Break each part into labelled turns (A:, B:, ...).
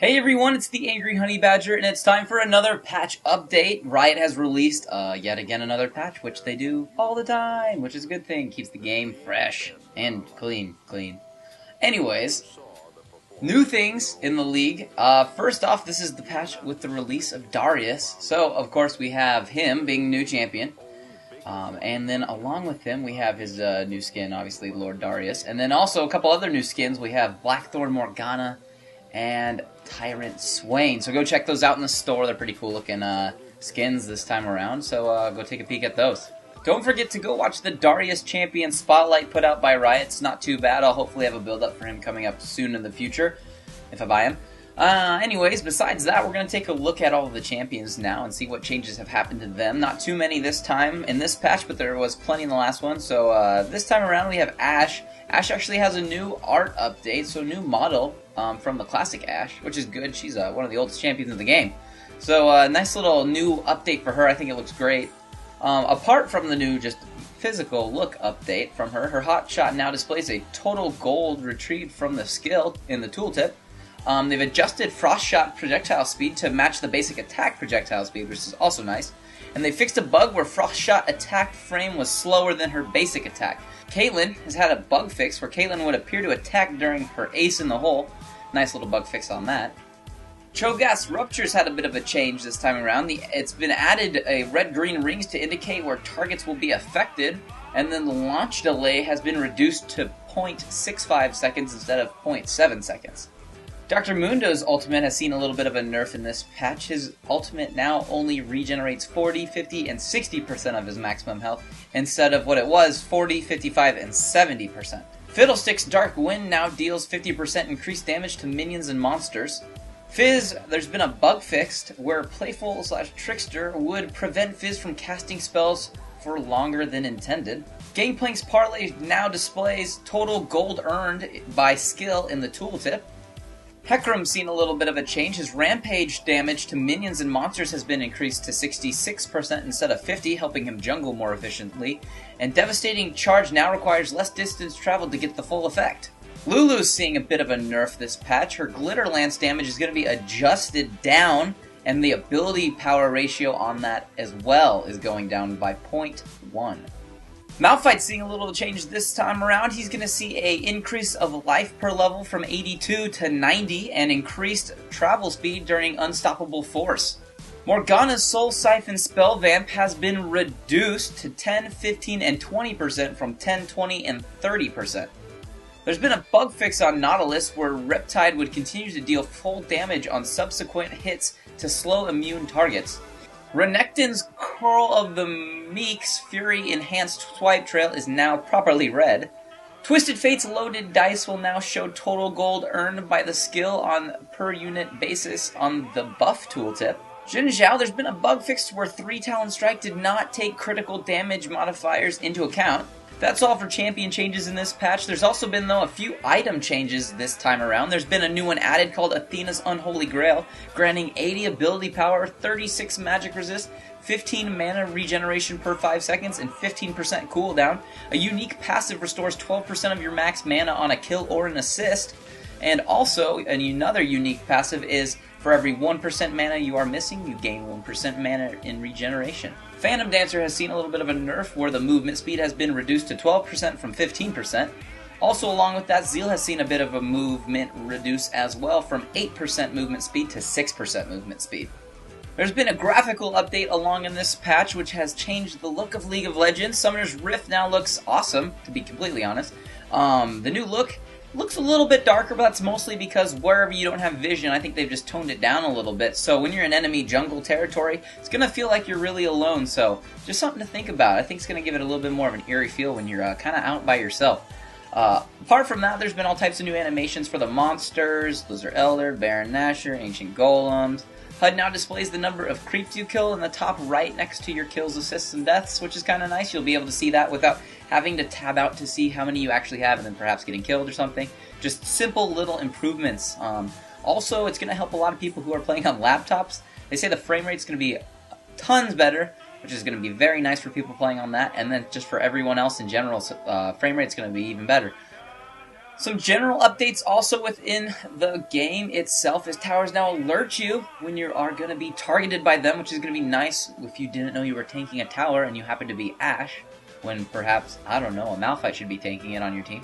A: Hey everyone, it's the Angry Honey Badger, and it's time for another patch update. Riot has released yet again another patch, which they do all the time, which is a good thing. Keeps the game fresh and clean. Anyways, new things in the league. First off, this is the patch with the release of Darius. So, of course, we have him being new champion. And then along with him, we have his new skin, obviously, Lord Darius. And then also a couple other new skins. We have Blackthorn Morgana and Tyrant Swain. So go check those out in the store. They're pretty cool looking skins this time around. So go take a peek at those. Don't forget to go watch the Darius Champion Spotlight put out by Riot. It's not too bad. I'll hopefully have a build-up for him coming up soon in the future, if I buy him. Anyways, besides that, we're going to take a look at all of the champions now and see what changes have happened to them. Not too many this time in this patch, but there was plenty in the last one. So this time around we have Ashe. Ashe actually has a new art update, so a new model from the classic Ashe, which is good. She's one of the oldest champions in the game. So nice little new update for her. I think it looks great. Apart from the new just physical look update from her, her hot shot now displays a total gold retrieved from the skill in the tooltip. They've adjusted Frost Shot projectile speed to match the basic attack projectile speed, which is also nice. And they fixed a bug where Frost Shot attack frame was slower than her basic attack. Caitlyn has had a bug fix where Caitlyn would appear to attack during her ace in the hole. Nice little bug fix on that. Cho'Gath's Rupture's had a bit of a change this time around. It's been added a red-green rings to indicate where targets will be affected, and then the launch delay has been reduced to 0.65 seconds instead of 0.7 seconds. Dr. Mundo's ultimate has seen a little bit of a nerf in this patch. His ultimate now only regenerates 40, 50, and 60% of his maximum health, instead of what it was, 40, 55, and 70%. Fiddlestick's Dark Wind now deals 50% increased damage to minions and monsters. Fizz, there's been a bug fixed where Playful/Trickster would prevent Fizz from casting spells for longer than intended. Gangplank's Parlay now displays total gold earned by skill in the tooltip. Hecarim's seen a little bit of a change. His rampage damage to minions and monsters has been increased to 66% instead of 50%, helping him jungle more efficiently. And Devastating Charge now requires less distance traveled to get the full effect. Lulu's seeing a bit of a nerf this patch. Her Glitter Lance damage is going to be adjusted down, and the ability power ratio on that as well is going down by 0.1. Malphite's seeing a little change this time around. He's going to see an increase of life per level from 82 to 90 and increased travel speed during Unstoppable Force. Morgana's Soul Siphon Spell Vamp has been reduced to 10, 15, and 20% from 10, 20, and 30%. There's been a bug fix on Nautilus where Riptide would continue to deal full damage on subsequent hits to slow immune targets. Renekton's Curl of the Meek's Fury Enhanced Swipe Trail is now properly read. Twisted Fate's loaded dice will now show total gold earned by the skill on per unit basis on the buff tooltip. Jin Zhao, there's been a bug fix where 3 Talon Strike did not take critical damage modifiers into account. That's all for champion changes in this patch. There's also been, though, a few item changes this time around. There's been a new one added called Athena's Unholy Grail, granting 80 ability power, 36 magic resist, 15 mana regeneration per 5 seconds, and 15% cooldown. A unique passive restores 12% of your max mana on a kill or an assist. And also, another unique passive is, for every 1% mana you are missing, you gain 1% mana in regeneration. Phantom Dancer has seen a little bit of a nerf where the movement speed has been reduced to 12% from 15%. Also along with that, Zeal has seen a bit of a movement reduce as well from 8% movement speed to 6% movement speed. There's been a graphical update along in this patch which has changed the look of League of Legends. Summoner's Rift now looks awesome, to be completely honest. The new look looks a little bit darker, but that's mostly because wherever you don't have vision, I think they've just toned it down a little bit. So when you're in enemy jungle territory, it's going to feel like you're really alone. So just something to think about. I think it's going to give it a little bit more of an eerie feel when you're kind of out by yourself. Apart from that, there's been all types of new animations for the monsters. Those are Elder, Baron Nashor, Ancient Golems. HUD now displays the number of creeps you kill in the top right next to your kills, assists, and deaths, which is kind of nice. You'll be able to see that without having to tab out to see how many you actually have and then perhaps getting killed or something. Just simple little improvements. Also, it's going to help a lot of people who are playing on laptops. They say the frame rate's going to be tons better, which is going to be very nice for people playing on that. And then just for everyone else in general, frame rate's going to be even better. Some general updates also within the game itself, as towers now alert you when you are going to be targeted by them, which is going to be nice if you didn't know you were tanking a tower and you happen to be Ashe, when perhaps, I don't know, a Malphite should be tanking it on your team.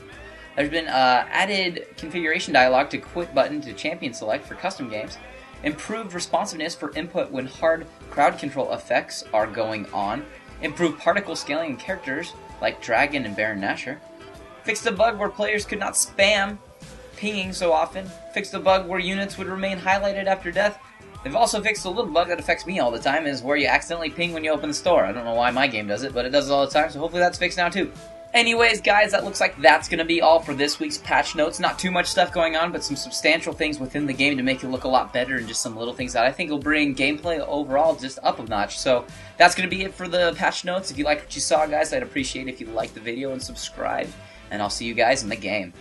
A: There's been added configuration dialog to quit button to champion select for custom games, improved responsiveness for input when hard crowd control effects are going on, improved particle scaling in characters like Dragon and Baron Nashor, fixed a bug where players could not spam pinging so often. Fixed a bug where units would remain highlighted after death. They've also fixed a little bug that affects me all the time, is where you accidentally ping when you open the store. I don't know why my game does it, but it does it all the time, so hopefully that's fixed now too. Anyways, guys, that looks like that's going to be all for this week's patch notes. Not too much stuff going on, but some substantial things within the game to make it look a lot better, and just some little things that I think will bring gameplay overall just up a notch. So that's going to be it for the patch notes. If you liked what you saw, guys, I'd appreciate it if you liked the video and subscribe. And I'll see you guys in the game.